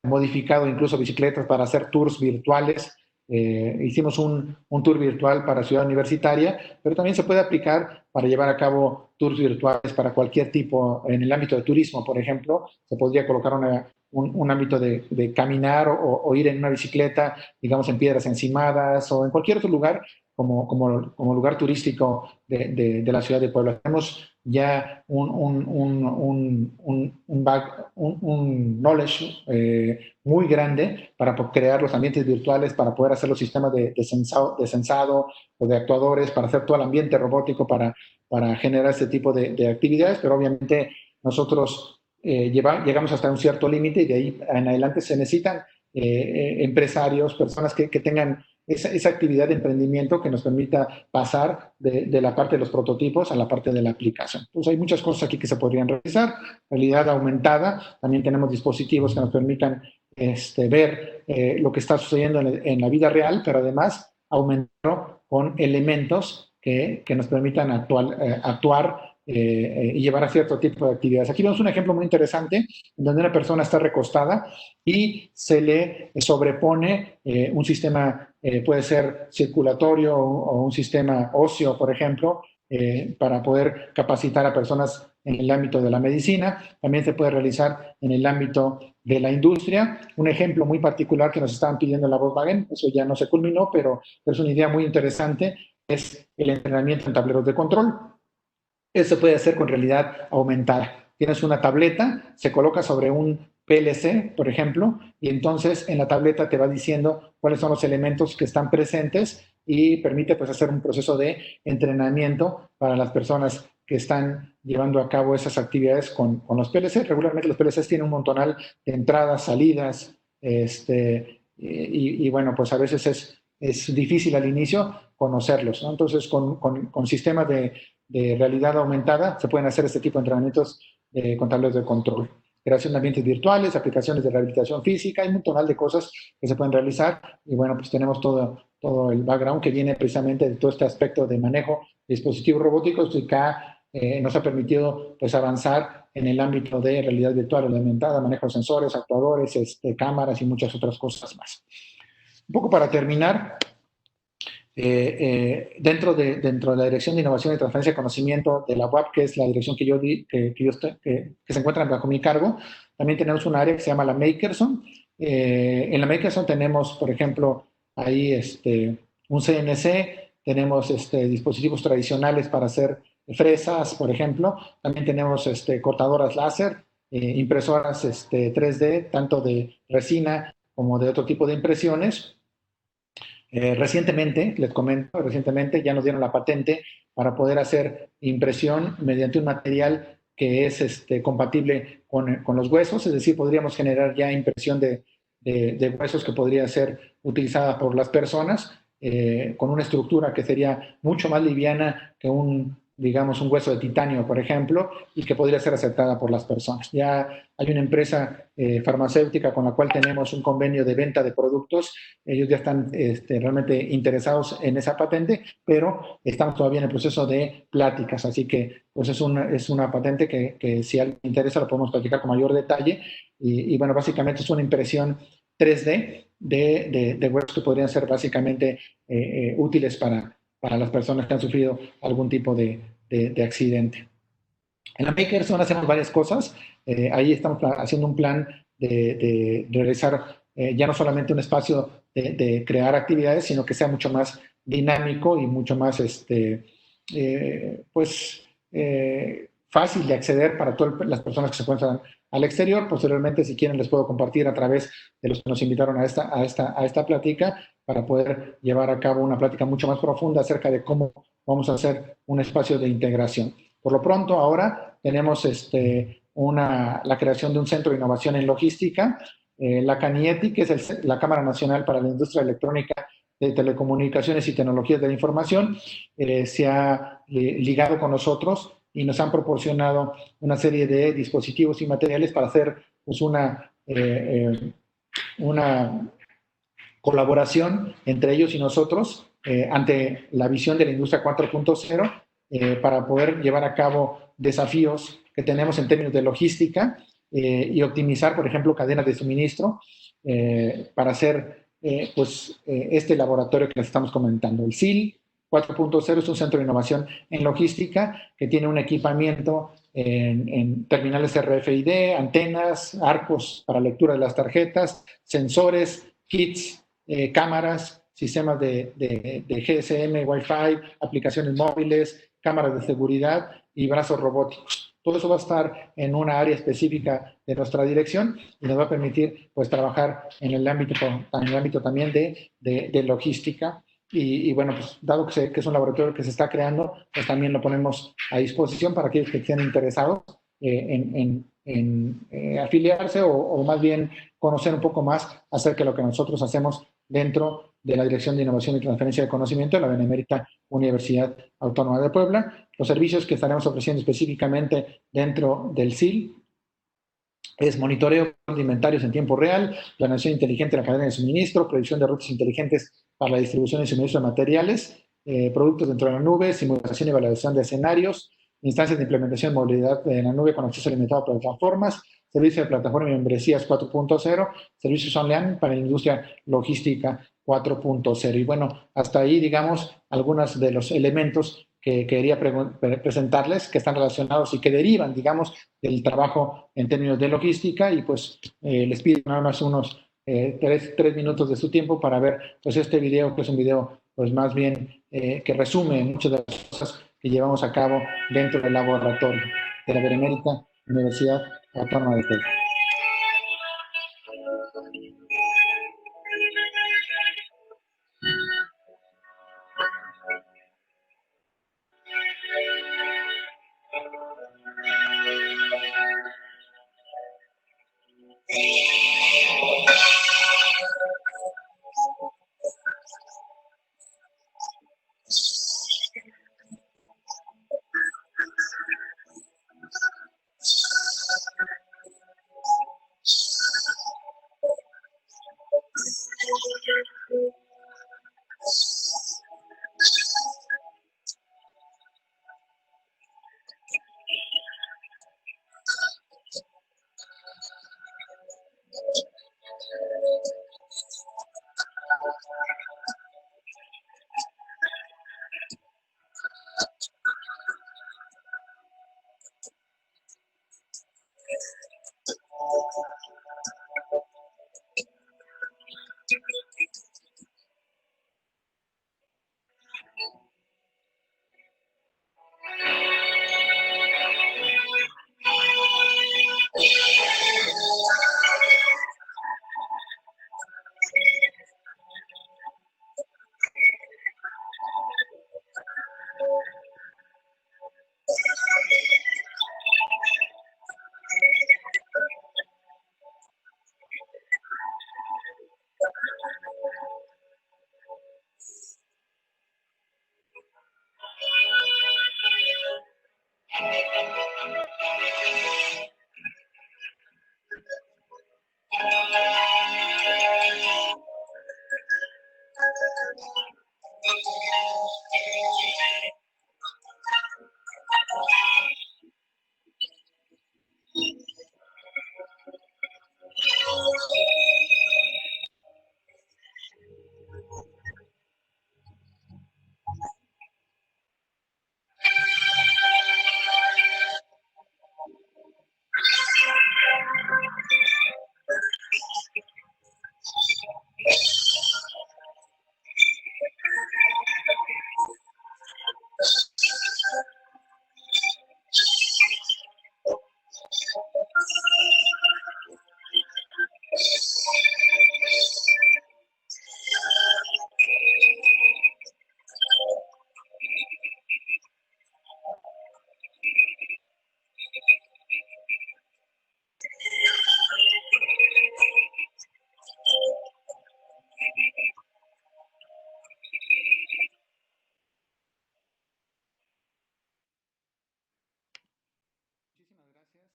modificado incluso bicicletas para hacer tours virtuales. Hicimos un tour virtual para Ciudad Universitaria, pero también se puede aplicar para llevar a cabo tours virtuales para cualquier tipo, en el ámbito de turismo, por ejemplo, se podría colocar un ámbito de caminar o ir en una bicicleta, digamos en Piedras Encimadas o en cualquier otro lugar como lugar turístico de la ciudad de Puebla. Tenemos ya un knowledge muy grande para crear los ambientes virtuales, para poder hacer los sistemas de sensado o de actuadores, para hacer todo el ambiente robótico para generar este tipo de actividades, pero obviamente nosotros llegamos hasta un cierto límite y de ahí en adelante se necesitan empresarios, personas que tengan esa actividad de emprendimiento que nos permita pasar de la parte de los prototipos a la parte de la aplicación. Entonces hay muchas cosas aquí que se podrían realizar. Realidad aumentada, también tenemos dispositivos que nos permitan ver lo que está sucediendo en la vida real, pero además aumentarlo con elementos que nos permitan actuar y llevar a cierto tipo de actividades. Aquí vemos un ejemplo muy interesante en donde una persona está recostada y se le sobrepone un sistema, puede ser circulatorio o un sistema óseo, por ejemplo, para poder capacitar a personas en el ámbito de la medicina. También se puede realizar en el ámbito de la industria. Un ejemplo muy particular que nos estaban pidiendo en la Volkswagen, eso ya no se culminó, pero es una idea muy interesante, es el entrenamiento en tableros de control. Eso se puede hacer con realidad aumentada. Tienes una tableta, se coloca sobre un PLC, por ejemplo, y entonces en la tableta te va diciendo cuáles son los elementos que están presentes y permite pues hacer un proceso de entrenamiento para las personas que están llevando a cabo esas actividades con los PLC. Regularmente los PLCs tienen un montonal de entradas, salidas, y bueno, pues a veces es difícil al inicio conocerlos, ¿no? Entonces, con sistemas de realidad aumentada se pueden hacer este tipo de entrenamientos con tableros de control. Creación de ambientes virtuales, aplicaciones de rehabilitación física, hay un montón de cosas que se pueden realizar y bueno, pues tenemos todo el background que viene precisamente de todo este aspecto de manejo de dispositivos robóticos y que nos ha permitido pues avanzar en el ámbito de realidad virtual aumentada, manejo de sensores, actuadores, cámaras y muchas otras cosas más. Un poco para terminar, dentro de la Dirección de Innovación y Transferencia de Conocimiento de la UAP, que es la dirección que se encuentra bajo mi cargo, también tenemos un área que se llama la Makerson. En la Makerson tenemos, por ejemplo, ahí un CNC, tenemos dispositivos tradicionales para hacer fresas, por ejemplo, también tenemos cortadoras láser, impresoras 3D, tanto de resina como de otro tipo de impresiones. Recientemente, les comento, ya nos dieron la patente para poder hacer impresión mediante un material que es compatible con los huesos, es decir, podríamos generar ya impresión de huesos que podría ser utilizada por las personas con una estructura que sería mucho más liviana que digamos, un hueso de titanio, por ejemplo, y que podría ser aceptada por las personas. Ya hay una empresa farmacéutica con la cual tenemos un convenio de venta de productos. Ellos ya están realmente interesados en esa patente, pero estamos todavía en el proceso de pláticas. Así que pues es una patente que si a alguien le interesa lo podemos platicar con mayor detalle. Y bueno, básicamente es una impresión 3D de huesos que podrían ser básicamente útiles para las personas que han sufrido algún tipo de accidente. En la Makerson hacemos varias cosas. Ahí estamos haciendo un plan de realizar ya no solamente un espacio de crear actividades, sino que sea mucho más dinámico y mucho más fácil de acceder para todas las personas que se encuentran al exterior. Posteriormente, si quieren, les puedo compartir a través de los que nos invitaron a esta plática para poder llevar a cabo una plática mucho más profunda acerca de cómo vamos a hacer un espacio de integración. Por lo pronto, ahora tenemos la creación de un centro de innovación en logística. La CANIETI, que es la Cámara Nacional para la Industria Electrónica de Telecomunicaciones y Tecnologías de la Información, se ha ligado con nosotros y nos han proporcionado una serie de dispositivos y materiales para hacer pues, una colaboración entre ellos y nosotros ante la visión de la industria 4.0 para poder llevar a cabo desafíos que tenemos en términos de logística y optimizar, por ejemplo, cadenas de suministro para hacer este laboratorio que les estamos comentando. El SIL 4.0 es un centro de innovación en logística que tiene un equipamiento en terminales RFID, antenas, arcos para lectura de las tarjetas, sensores, kits, cámaras, sistemas de GSM, Wi-Fi, aplicaciones móviles, cámaras de seguridad y brazos robóticos. Todo eso va a estar en una área específica de nuestra dirección y nos va a permitir pues, trabajar en el ámbito también de logística. Y bueno, pues dado que es un laboratorio que se está creando, pues también lo ponemos a disposición para aquellos que estén interesados en afiliarse o más bien conocer un poco más acerca de lo que nosotros hacemos dentro de la Dirección de Innovación y Transferencia de Conocimiento de la Benemérita Universidad Autónoma de Puebla. Los servicios que estaremos ofreciendo específicamente dentro del SIL es monitoreo de inventarios en tiempo real, planeación inteligente de la cadena de suministro, predicción de rutas inteligentes para la distribución y suministro de materiales, productos dentro de la nube, simulación y evaluación de escenarios, instancias de implementación de movilidad en la nube con acceso limitado a plataformas, servicio de plataforma y membresías 4.0, servicios online para la industria logística 4.0. Y bueno, hasta ahí, digamos, algunos de los elementos que quería presentarles, que están relacionados y que derivan, digamos, del trabajo en términos de logística. Y pues les pido nada más unos 3 minutos de su tiempo para ver pues este video, que es un video pues más bien que resume muchas de las cosas que llevamos a cabo dentro del laboratorio de la Benemérita Universidad Autónoma de Puebla.